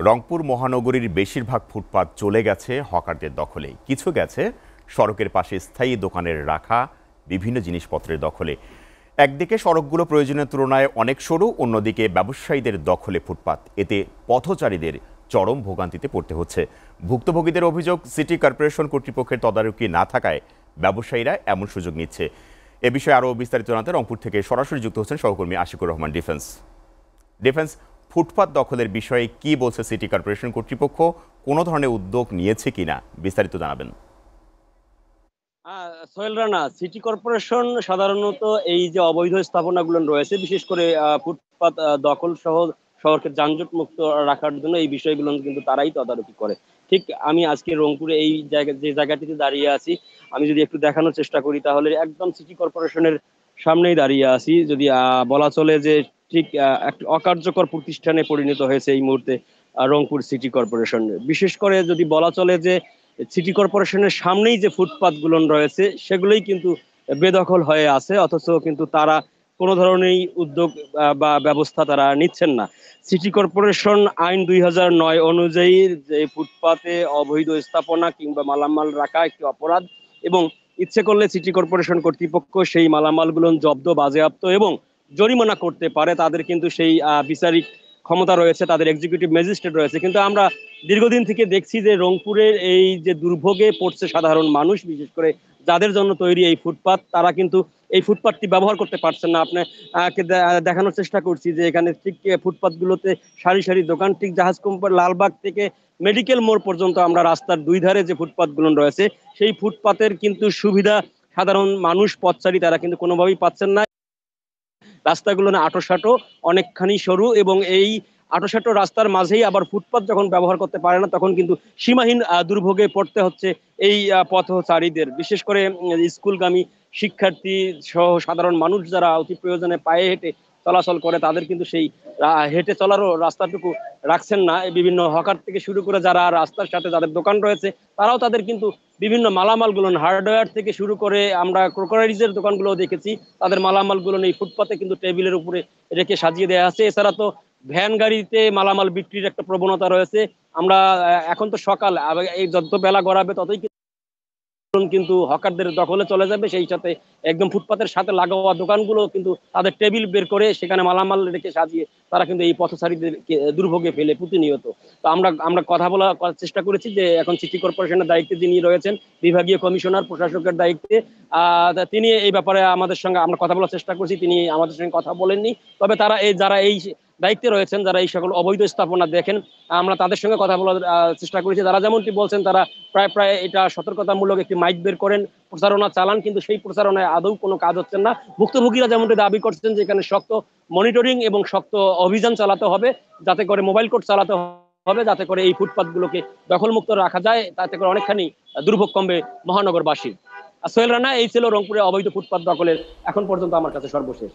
রংপুর মহানগরীর বেশিরভাগ ফুটপাত চলে গেছে হকারদের দখলে, কিছু গেছে সড়কের পাশে স্থায়ী দোকানের রাখা বিভিন্ন জিনিসপত্রের দখলে। একদিকে সড়কগুলো প্রয়োজনের তুলনায় অনেক সরু, অন্যদিকে ব্যবসায়ীদের দখলে ফুটপাত। এতে পথচারীদের চরম ভোগান্তিতে পড়তে হচ্ছে। ভুক্তভোগীদের অভিযোগ, সিটি কর্পোরেশন কর্তৃপক্ষের তদারকি না থাকায় ব্যবসায়ীরা এমন সুযোগ নিচ্ছে। এ বিষয়ে আরও বিস্তারিত জানাতে রংপুর থেকে সরাসরি যুক্ত হচ্ছেন সহকর্মী আশিকুর রহমান। ডিফেন্স, ফুটপাত দখলের বিষয়ে কি বলছে সিটি কর্পোরেশন কর্তৃপক্ষ? কোনো ধরনের উদ্যোগ নিয়েছে কিনা বিস্তারিত জানাবেন। সোহেল রানা, সিটি কর্পোরেশন সাধারণত এই যে অবৈধ স্থাপনাগুলো রয়েছে, বিশেষ করে ফুটপাত দখল সহ শহরকে যানজট মুক্ত রাখার জন্য এই বিষয়গুলো কিন্তু তারাই তদারকি করে। ঠিক আমি আজকে রংপুরে এই যে জায়গাটিতে দাঁড়িয়ে আছি, আমি যদি একটু দেখানোর চেষ্টা করি তাহলে একদম সিটি কর্পোরেশনের সামনেই দাঁড়িয়ে আছি। যদি বলা চলে যে ঠিক একটা অকার্যকর প্রতিষ্ঠানে পরিণত হয়েছে এই মুহূর্তে রংপুর সিটি কর্পোরেশন। বিশেষ করে যদি বলা চলে যে সিটি কর্পোরেশনের সামনেই যে ফুটপাত গুলো রয়েছে সেগুলোই কিন্তু বেদখল হয়ে আছে, অথচ কিন্তু তারা কোনো ধরনের উদ্যোগ বা ব্যবস্থা তারা নিচ্ছেন না। সিটি কর্পোরেশন আইন 2009 অনুযায়ী যে ফুটপাতে অবৈধ স্থাপনা কিংবা মালামাল রাখা একটি অপরাধ, এবং ইচ্ছে করলে সিটি কর্পোরেশন কর্তৃপক্ষ সেই মালামালগুলো জব্দ, বাজেয়াপ্ত এবং জরিমানা করতে পারে। তাদের কিন্তু সেই বিচারিক ক্ষমতা রয়েছে, তাদের এক্সিকিউটিভ ম্যাজিস্ট্রেট রয়েছে। কিন্তু আমরা দীর্ঘদিন থেকে দেখছি যে রংপুরের এই যে দুর্ভোগে পড়ছে সাধারণ মানুষ, বিশেষ করে যাদের জন্য তৈরি এই ফুটপাত, তারা কিন্তু এই ফুটপাতটি ব্যবহার করতে পারছেন না। আপনি দেখানোর চেষ্টা করছি যে এখানে ঠিক ফুটপাতগুলোতে সারি সারি দোকান, ঠিক জাহাজ কোম্পানি লালবাগ থেকে মেডিকেল মোড় পর্যন্ত আমরা রাস্তার দুই ধারে যে ফুটপাতগুলো রয়েছে সেই ফুটপাতের কিন্তু সুবিধা সাধারণ মানুষ, পথচারী তারা কিন্তু কোনোভাবেই পাচ্ছেন না। রাস্তাগুলো না আঁটো-সাঁটো, অনেকখানি সরু, এবং এই আঁটো-সাঁটো রাস্তার মাঝেই আবার ফুটপাত যখন ব্যবহার করতে পারে না, তখন কিন্তু সীমাহীন দুর্ভোগে পড়তে হচ্ছে এই পথচারীদের। বিশেষ করে স্কুলগামী শিক্ষার্থী সহ সাধারণ মানুষ যারা অতি প্রয়োজনে পায়ে হেঁটে চলাচল করে, তাদের কিন্তু সেই হেঁটে চলারও রাস্তাটুকু রাখছেন না। এই বিভিন্ন হকার থেকে শুরু করে যারা রাস্তার সাথে যাদের দোকান রয়েছে, তারাও তাদের কিন্তু বিভিন্ন মালামালগুলো, হার্ডওয়্যার থেকে শুরু করে আমরা ক্রোকোডাইলসের দোকানগুলো দেখেছি, তাদের মালামালগুলো এই ফুটপাতে কিন্তু টেবিলের উপরে রেখে সাজিয়ে দেওয়া আছে। এছাড়া তো ভ্যান গাড়িতে মালামাল বিক্রির একটা প্রবণতা রয়েছে। আমরা এখন তো সকাল, এই যত বেলা গড়াবে ততই কিন্তু হকারদের দখলে চলে যাবে। সেই সাথে একদম ফুটপাতের সাথে লাগোয়া দোকানগুলো কিন্তু তাদের টেবিল বের করে সেখানে মালামাল রেখে সাজিয়ে তারা কিন্তু এই পথচারীদেরকে দুর্ভোগে ফেলে প্রতিনিয়ত। তো আমরা কথা করার চেষ্টা করেছি যে এখন সিটি কর্পোরেশনের দায়িত্বে যিনি রয়েছেন, বিভাগীয় কমিশনার, প্রশাসকের দায়িত্বে, তিনি এই ব্যাপারে আমাদের সঙ্গে আমরা কথা বলার চেষ্টা করছি। তিনি আমাদের সঙ্গে কথা বলেননি। তবে তারা যারা এই দায়িত্বে রয়েছেন, যারা এই সকল অবৈধ স্থাপনা দেখেন, আমরা তাদের সঙ্গে কথা বলার চেষ্টা করেছি। তারা যেমনটি বলছেন, তারা প্রায় এটা সতর্কতামূলক একটি মাইক বের করেন, প্রচারণা চালান, কিন্তু সেই প্রচারণায় আদৌ কোনো কাজ হচ্ছে না। ভুক্তভোগীরা যেমনটি দাবি করছেন যে এখানে শক্ত মনিটরিং এবং শক্ত অভিযান চালাতে হবে, যাতে করে মোবাইল কোর্ট চালাতে হবে, যাতে করে এই ফুটপাতগুলোকে দখলমুক্ত রাখা যায়, তাতে করে অনেকখানি দুর্ভোগ কমবে মহানগরবাসী। সোহেল রানা, এই ছিল রংপুরে অবৈধ ফুটপাত দখলের এখন পর্যন্ত আমার কাছে সর্বশেষ।